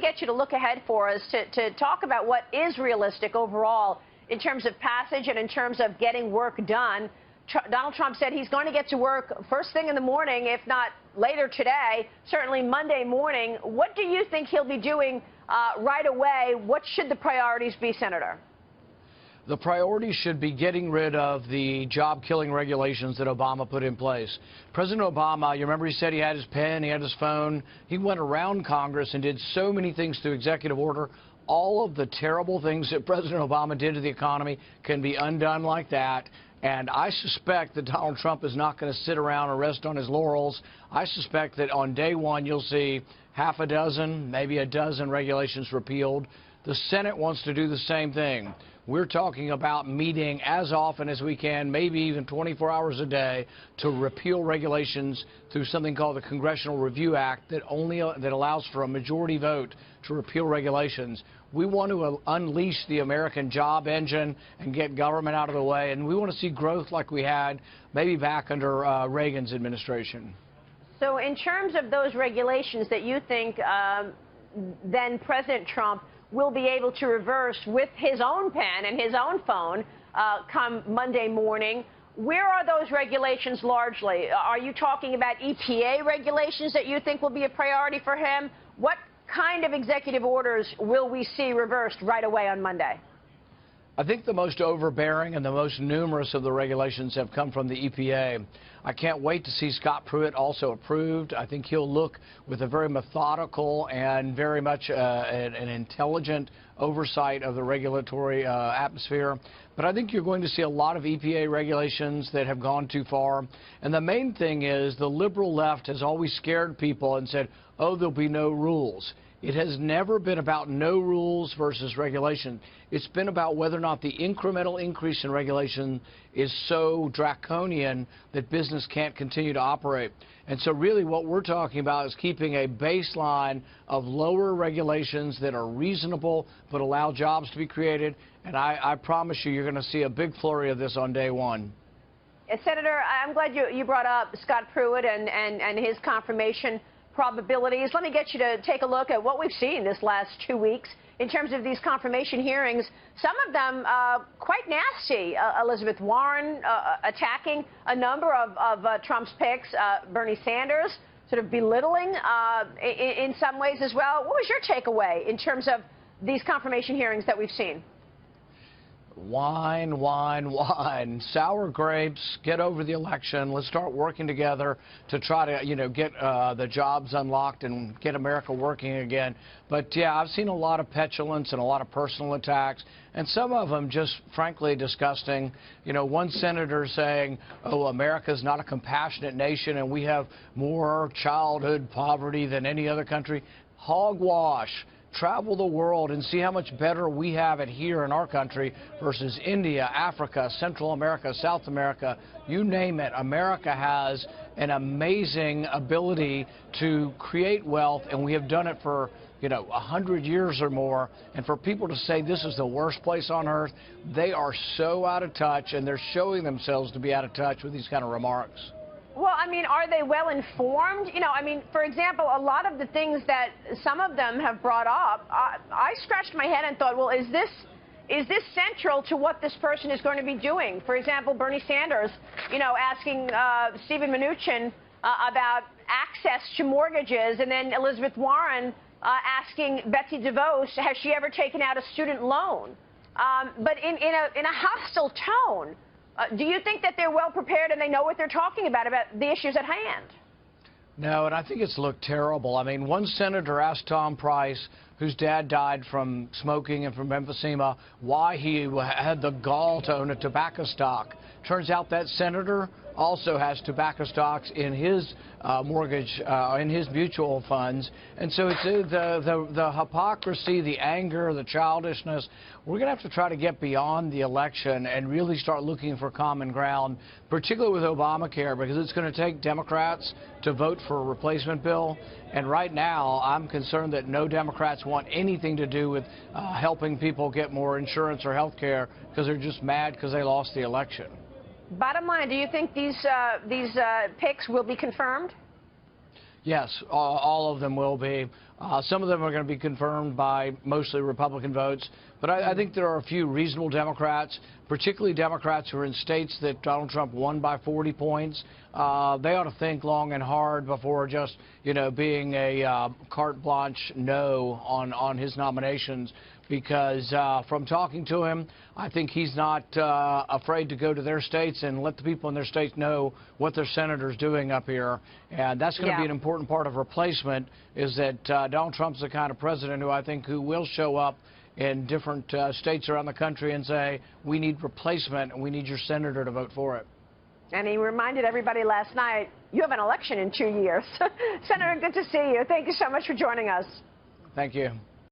get you to look ahead for us to talk about what is realistic overall in terms of passage and in terms of getting work done. Donald Trump said he's going to get to work first thing in the morning, if not later today, certainly Monday morning. What do you think he'll be doing right away? What should the priorities be, Senator? The priority should be getting rid of the job-killing regulations that Obama put in place. President Obama, you remember he said he had his pen, he had his phone. He went around Congress and did so many things through executive order. All of the terrible things that President Obama did to the economy can be undone like that. And I suspect that Donald Trump is not going to sit around and rest on his laurels. I suspect that on day one you'll see half a dozen, maybe a dozen regulations repealed. The Senate wants to do the same thing. We're talking about meeting as often as we can, maybe even 24 hours a day, to repeal regulations through something called the Congressional Review Act that allows for a majority vote to repeal regulations. We want to unleash the American job engine and get government out of the way, and we want to see growth like we had maybe back under Reagan's administration. So in terms of those regulations that you think then President Trump will be able to reverse with his own pen and his own phone come Monday morning, where are those regulations largely? Are you talking about EPA regulations that you think will be a priority for him? What kind of executive orders will we see reversed right away on Monday? I think the most overbearing and the most numerous of the regulations have come from the EPA. I can't wait to see Scott Pruitt also approved. I think he'll look with a very methodical and very much an intelligent oversight of the regulatory atmosphere. But I think you're going to see a lot of EPA regulations that have gone too far. And the main thing is the liberal left has always scared people and said, oh, there'll be no rules. It has never been about no rules versus regulation. It's been about whether or not the incremental increase in regulation is so draconian that business can't continue to operate. And so really what we're talking about is keeping a baseline of lower regulations that are reasonable but allow jobs to be created. And I promise you, you're going to see a big flurry of this on day one. Senator, I'm glad you brought up Scott Pruitt and his confirmation probabilities. Let me get you to take a look at what we've seen this last 2 weeks in terms of these confirmation hearings. Some of them quite nasty. Elizabeth Warren attacking a number of Trump's picks. Bernie Sanders sort of belittling in some ways as well. What was your takeaway in terms of these confirmation hearings that we've seen? Wine, wine, wine. Sour grapes. Get over the election. Let's start working together to try to, get the jobs unlocked and get America working again. But, yeah, I've seen a lot of petulance and a lot of personal attacks, and some of them just, frankly, disgusting. One senator saying, oh, America's not a compassionate nation and we have more childhood poverty than any other country. Hogwash. Travel the world and see how much better we have it here in our country versus India, Africa, Central America, South America, you name it. America has an amazing ability to create wealth, and we have done it for 100 years or more. And for people to say this is the worst place on earth, they are so out of touch, and they're showing themselves to be out of touch with these kind of remarks. Well, I mean, are they well informed? For example, a lot of the things that some of them have brought up, I scratched my head and thought, well, is this central to what this person is going to be doing? For example, Bernie Sanders, asking Stephen Mnuchin about access to mortgages, and then Elizabeth Warren asking Betsy DeVos, has she ever taken out a student loan? But in a hostile tone. Do you think that they're well prepared and they know what they're talking about the issues at hand? No, and I think it's looked terrible. I mean, one senator asked Tom Price, whose dad died from smoking and from emphysema, why he had the gall to own a tobacco stock. Turns out that senator also has tobacco stocks in his mortgage, in his mutual funds. And so it's the hypocrisy, the anger, the childishness. We're going to have to try to get beyond the election and really start looking for common ground, particularly with Obamacare, because it's going to take Democrats to vote for a replacement bill. And right now, I'm concerned that no Democrats want anything to do with helping people get more insurance or health care because they're just mad because they lost the election. Bottom line, do you think these picks will be confirmed? Yes, all of them will be. Some of them are going to be confirmed by mostly Republican votes. But I think there are a few reasonable Democrats, particularly Democrats who are in states that Donald Trump won by 40 points. They ought to think long and hard before just, being a carte blanche no on his nominations. Because from talking to him, I think he's not afraid to go to their states and let the people in their states know what their senator's doing up here. And that's going to be an important part of replacement, is that Donald Trump's the kind of president who will show up in different states around the country and say, we need replacement and we need your senator to vote for it. And he reminded everybody last night, you have an election in 2 years. Senator, good to see you. Thank you so much for joining us. Thank you.